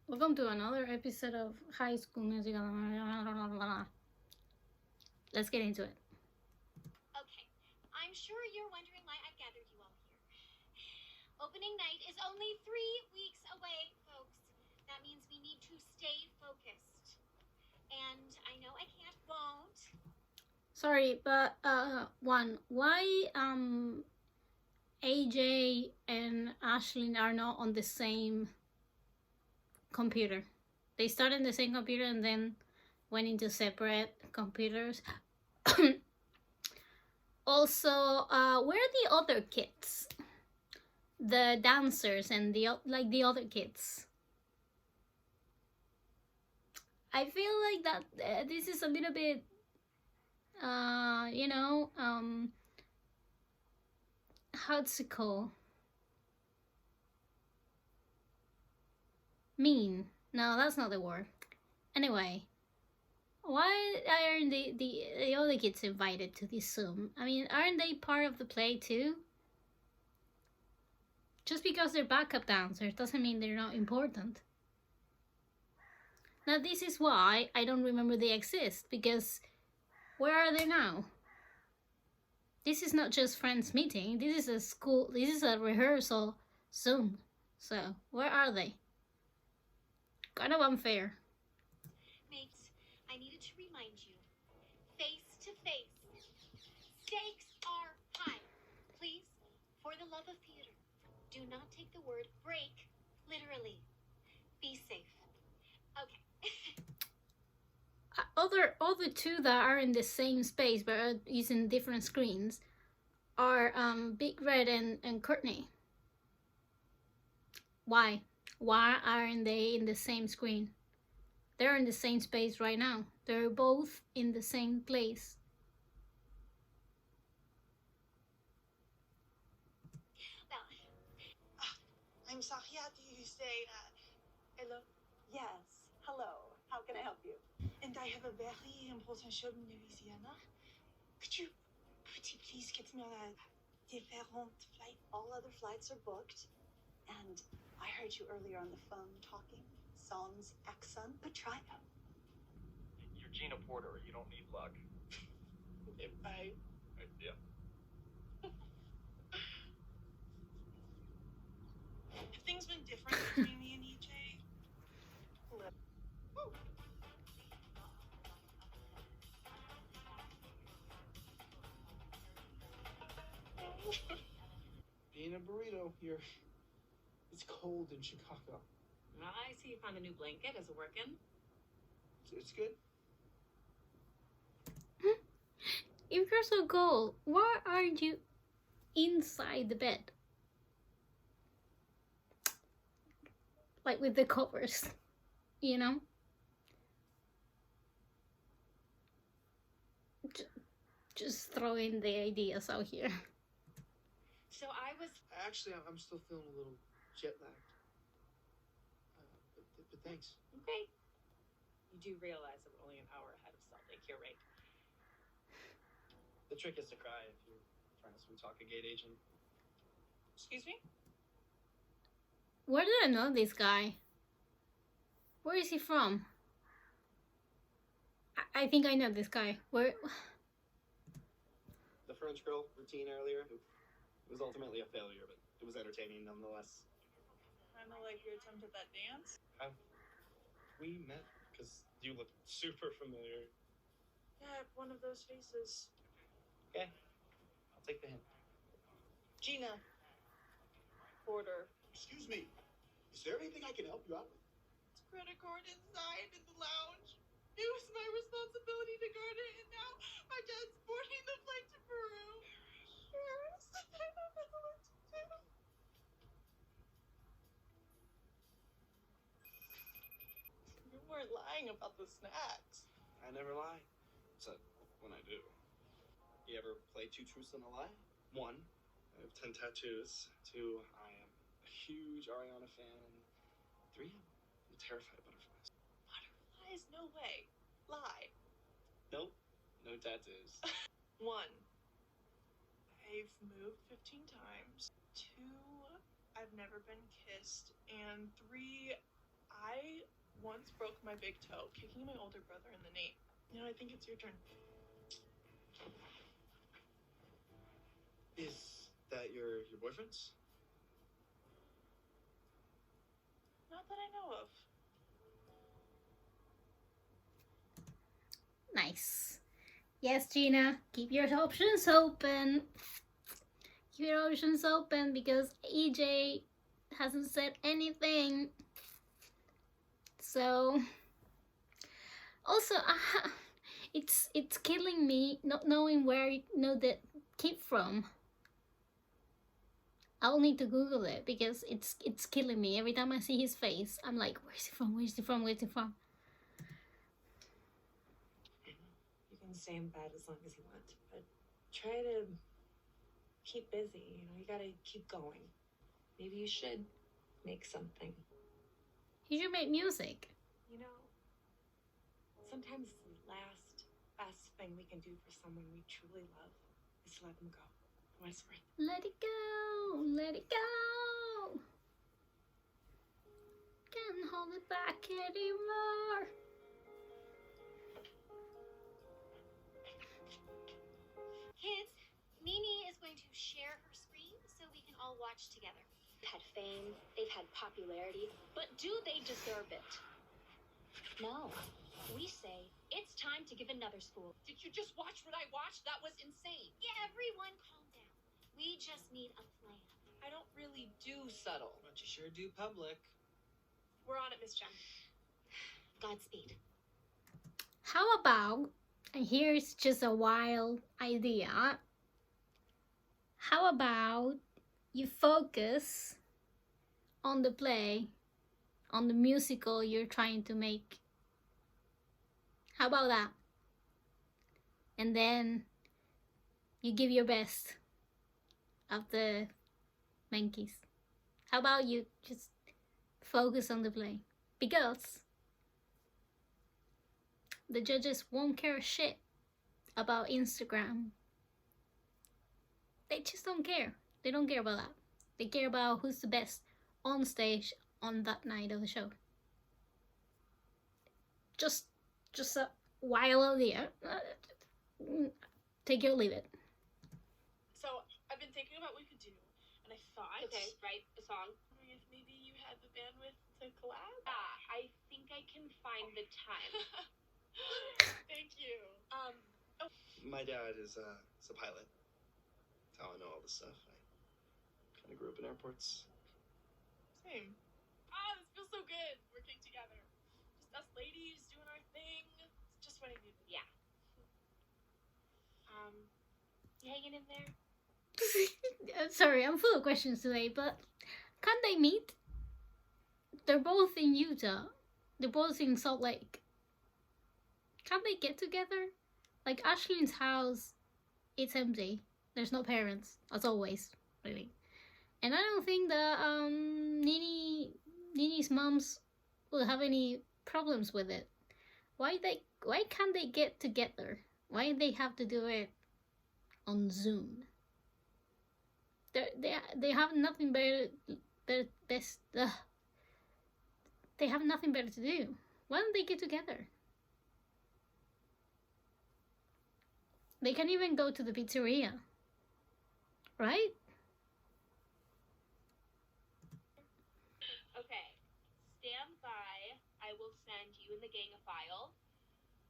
Welcome to another episode of High School Musical. Let's get into it. Okay, I'm sure you're wondering why I've gathered you all here. Opening night is only 3 weeks away, folks. That means we need to stay focused. And I know I won't. Sorry, but why AJ and Ashlyn are not on the same computer? They started in the same computer and then went into separate computers. Also, where are the other kids? The dancers and the other kids. I feel like that this is a little bit, how's it called? Mean. No, that's not the word. Anyway, why aren't the other kids invited to this Zoom? I mean, aren't they part of the play too? Just because they're backup dancers doesn't mean they're not important. Now, this is why I don't remember they exist, because where are they now? This is not just friends meeting, this is a rehearsal Zoom. So, where are they? Kind of unfair. Mates, I needed to remind you, face to face, stakes are high. Please, for the love of theater, do not take the word break literally. Be safe. Okay. Other two that are in the same space but are using different screens are Big Red and Courtney. Why? Why aren't they in the same screen? They're in the same space right now. They're both in the same place. Well, I'm sorry, how do you say hello? Yes, hello. How can I help you? And I have a very important show in Louisiana. Could you please get me on a different flight? All other flights are booked. And I heard you earlier on the phone talking sans accent, but try them. You're Gina Porter. You don't need luck. Bye. Yeah. Have things been different between me and EJ? Being a burrito here. It's cold in Chicago. I see you found a new blanket. Is it working? It's good. If you're so cold, why aren't you inside the bed? Like with the covers, you know? Just throwing the ideas out here. so I was. Actually, I'm still feeling a little jet lagged. But thanks. Okay. You do realize that we're only an hour ahead of Salt Lake here, right? The trick is to cry if you're trying to sweet talk a gate agent. Excuse me? Where did I know this guy? Where is he from? I think I know this guy. Where? The French girl routine earlier, it was ultimately a failure, but it was entertaining nonetheless. Kind of like your attempt at that dance? Have we met? Because you look super familiar. Yeah, one of those faces. Okay, I'll take the hint. Gina. Porter. Excuse me. Is there anything I can help you out with? It's credit card inside in the lounge. It was my responsibility to guard it, and now my dad's boarding the flight to Peru. Paris. I don't know what to do. You weren't lying about the snacks. I never lie, except when I do. You ever play two truths and a lie? 1, I have 10 tattoos. 2, I am a huge Ariana fan. And 3, I'm terrified of butterflies. Butterflies? No way. Lie. Nope, no tattoos. 1, I've moved 15 times. 2, I've never been kissed. And 3, I once broke my big toe kicking my older brother in the knee. You know, I think it's your turn. Is that your boyfriend's? Not that I know of. Nice. Yes, Gina, keep your options open. Keep your options open because EJ hasn't said anything. So, also, it's killing me not knowing where you know that kid from. I'll need to Google it because it's killing me. Every time I see his face, I'm like, where's he from? Where's he from? Where's he from? You can stay in bed as long as you want, but try to keep busy. You know, you gotta keep going. Maybe you should make something. He should make music. You know, sometimes the last best thing we can do for someone we truly love is to let them go. For what it's worth. Let it go, let it go. Can't hold it back anymore. Kids, Nini is going to share her screen so we can all watch together. Had fame, they've had popularity, but do they deserve it? No. We say it's time to give another school. Did you just watch what I watched? That was insane. Yeah, everyone calm down. We just need a plan. I don't really do subtle. But you sure do public. We're on it, Miss Jen. Godspeed. How about, and here's just a wild idea, how about you focus on the play, on the musical you're trying to make? How about that? And then you give your best of the monkeys. How about you just focus on the play? Because the judges won't care a shit about Instagram. They just don't care. They don't care about that. They care about who's the best on stage on that night of the show. Just a wild idea. Take it or leave it. So, I've been thinking about what we could do, and I thought... Okay, write a song. Wondering if maybe you had the bandwidth to collab? I think I can find the time. Thank you. My dad is a pilot. That's how I know all this stuff. I kind of grew up in airports. Same. This feels so good, working together. Just us ladies doing our thing. It's just what I needed. Yeah. You hanging in there? Sorry, I'm full of questions today, but can't they meet? They're both in Utah. They're both in Salt Lake. Can't they get together? Like Ashlyn's house, it's empty. There's no parents, as always, really. And I don't think that Nini's moms will have any problems with it. Why can't they get together? Why they have to do it on Zoom? They have nothing better. They have nothing better to do. Why don't they get together? They can even go to the pizzeria, right? Okay. Stand by. I will send you and the gang a file.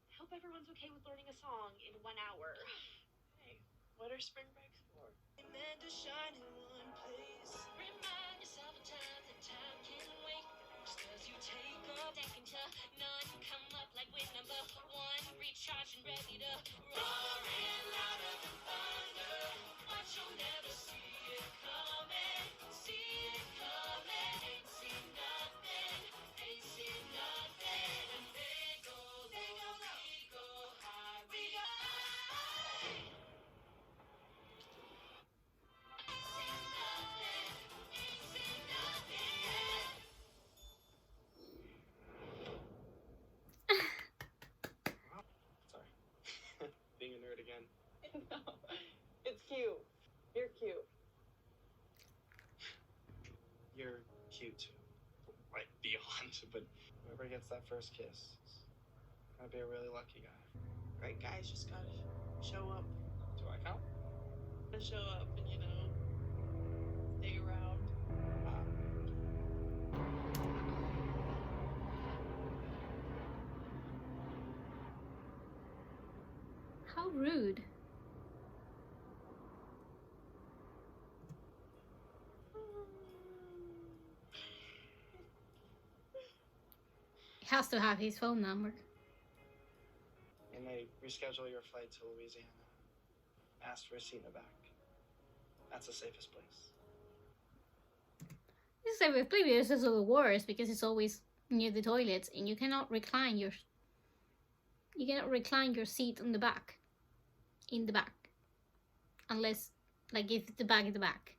I hope everyone's okay with learning a song in 1 hour. Hey, what are spring breaks for? Meant to shine in one place. Remind yourself of time that time can wait. Just 'cause you take a second to none, come up like we're number one, recharged and ready to roaring louder than thunder. But you'll never see it coming. See it coming. Ain't seen nothing. Ain't seen nothing. And they go low, we go high, we go high. Ain't seen nothing. Ain't seen nothing yet. Sorry. Being a nerd again. No, it's cute. You're cute. You're cute. Like, beyond but whoever gets that first kiss is gonna be a really lucky guy. Right guys just gotta show up. Do I count? Show up and, stay around. How rude. He has to have his phone number. And they reschedule your flight to Louisiana. Ask for a seat in the back. That's the safest place. This is a place is also the worst because it's always near the toilets and you cannot recline your seat in the back. Unless like if the back is the back.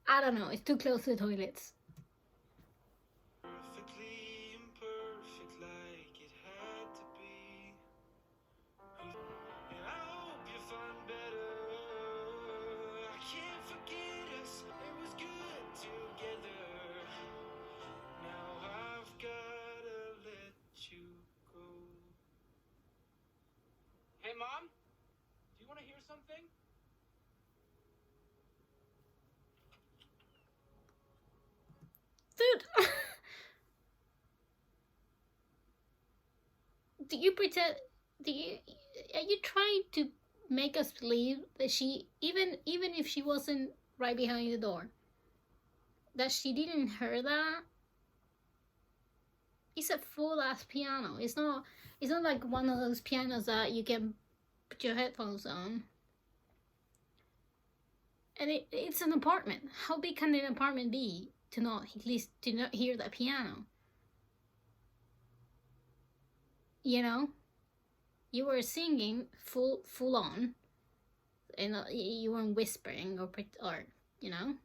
I don't know, it's too close to the toilets. Perfectly imperfect like it had to be. And I hope you find better. I can't forget us. It was good together. Now I've gotta let you go. Hey, Mom? Do you want to hear something? Dude! Are you trying to make us believe that she, even if she wasn't right behind the door, that she didn't hear that? It's a full ass piano. It's not like one of those pianos that you can put your headphones on. And it's an apartment. How big can an apartment be to not hear that piano? You were singing full on, and you weren't whispering or and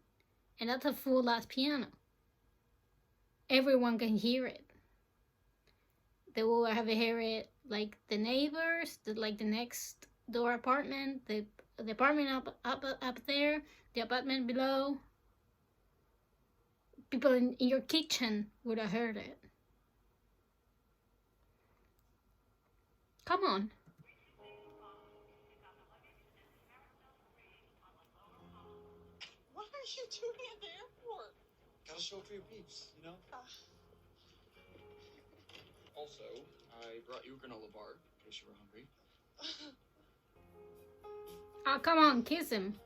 that's a full ass piano. Everyone can hear it. They will have to hear it, like the neighbors, the next door apartment, the apartment up there, the apartment below. People in your kitchen would have heard it. Come on. What are you doing at the airport? Gotta show up for your peeps, Also, I brought you a granola bar in case you were hungry. Oh, come on, kiss him.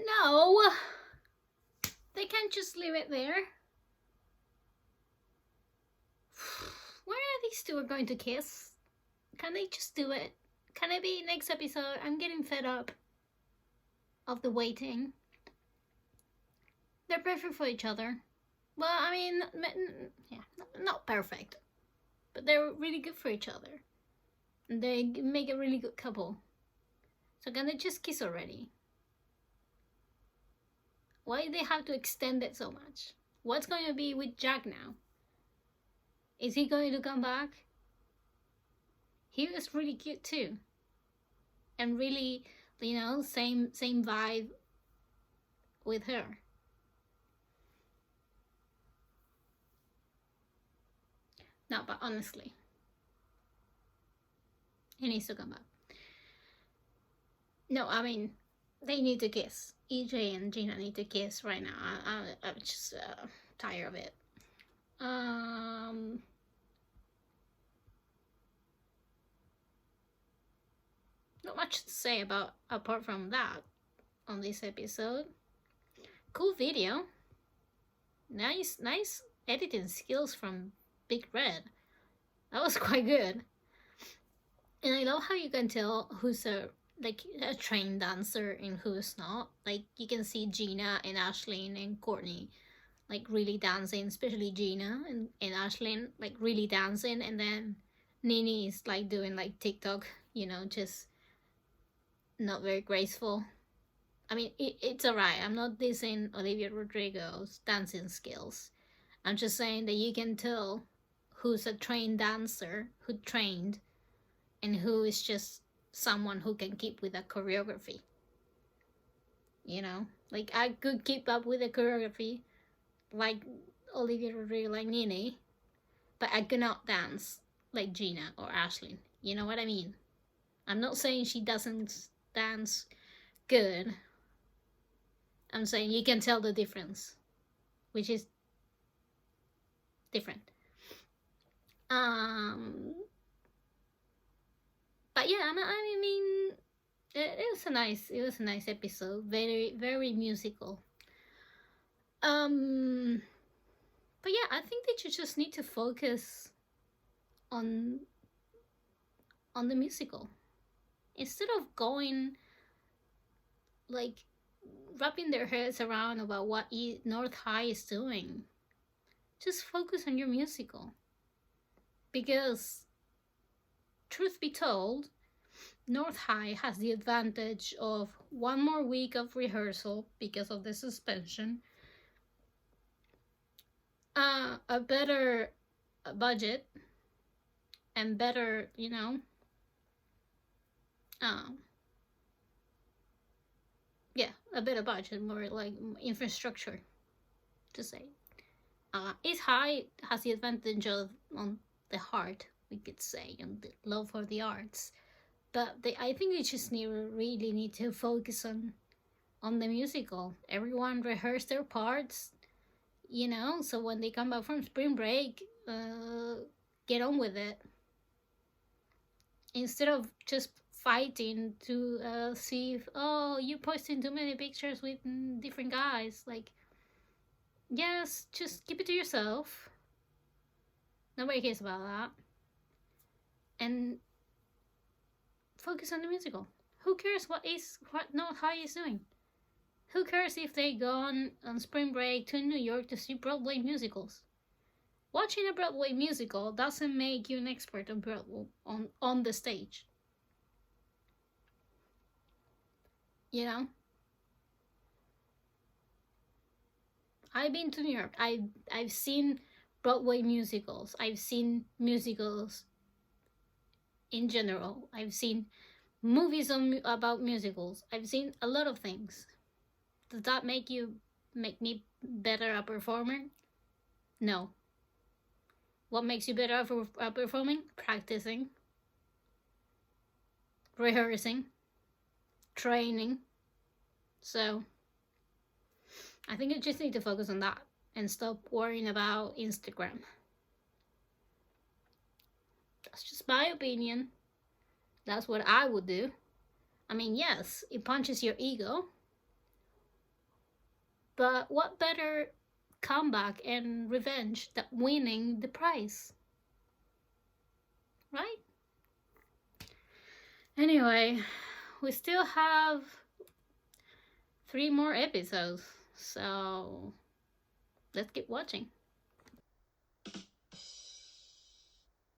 No! They can't just leave it there. Where are these two going to kiss? Can they just do it? Can it be next episode? I'm getting fed up of the waiting. They're perfect for each other. Well, I mean, yeah, not perfect. But they're really good for each other. And they make a really good couple. So can they just kiss already? Why do they have to extend it so much? What's going to be with Jack now? Is he going to come back? He was really cute too. And really, same vibe with her. No, but honestly, he needs to come back. No, I mean, they need to kiss. EJ and Gina need to kiss right now. I'm just tired of it. Not much to say apart from that on this episode. Cool video. Nice editing skills from Big Red. That was quite good. And I love how you can tell who's a trained dancer and who's not. Like, you can see Gina and Ashlyn and Courtney really dancing, especially Gina and Ashlyn really dancing, and then Nini is doing TikTok, just not very graceful. I mean, it's alright. I'm not dissing Olivia Rodrigo's dancing skills. I'm just saying that you can tell who's a trained dancer, who trained and who is just someone who can keep with a choreography. You know, like I could keep up with the choreography like Olivia Rodrigo, like Nene, but I could not dance like Gina or Ashlyn. You know what I mean? I'm not saying she doesn't dance good. I'm saying you can tell the difference, which is different. But yeah, I mean, it was a nice episode. Very, very musical. But yeah, I think that you just need to focus on the musical instead of going like wrapping their heads around about what North High is doing. Just focus on your musical, because truth be told, North High has the advantage of one more week of rehearsal because of the suspension, a better budget, and better, you know, yeah, a better budget, more like infrastructure to say. East High has the advantage of on the heart, we could say, and the love for the arts. But I think they just really need to focus on the musical. Everyone rehearse their parts, you know, so when they come back from spring break, get on with it. Instead of just fighting to see if, oh, you're posting too many pictures with different guys. Like, yes, just keep it to yourself. Nobody cares about that. And focus on the musical. Who cares what North High is doing? Who cares if they go on spring break to New York to see Broadway musicals? Watching a Broadway musical doesn't make you an expert on Broadway, on the stage. You know? I've been to New York. I've seen Broadway musicals. I've seen musicals in general. I've seen movies about musicals. I've seen a lot of things. Does that make me better a performer? No. What makes you better at performing? Practicing, rehearsing, training. So I think you just need to focus on that and stop worrying about Instagram. That's just my opinion. That's what I would do. I mean, yes, it punches your ego, but what better comeback and revenge than winning the prize? Right? Anyway, we still have 3 more episodes, so let's keep watching.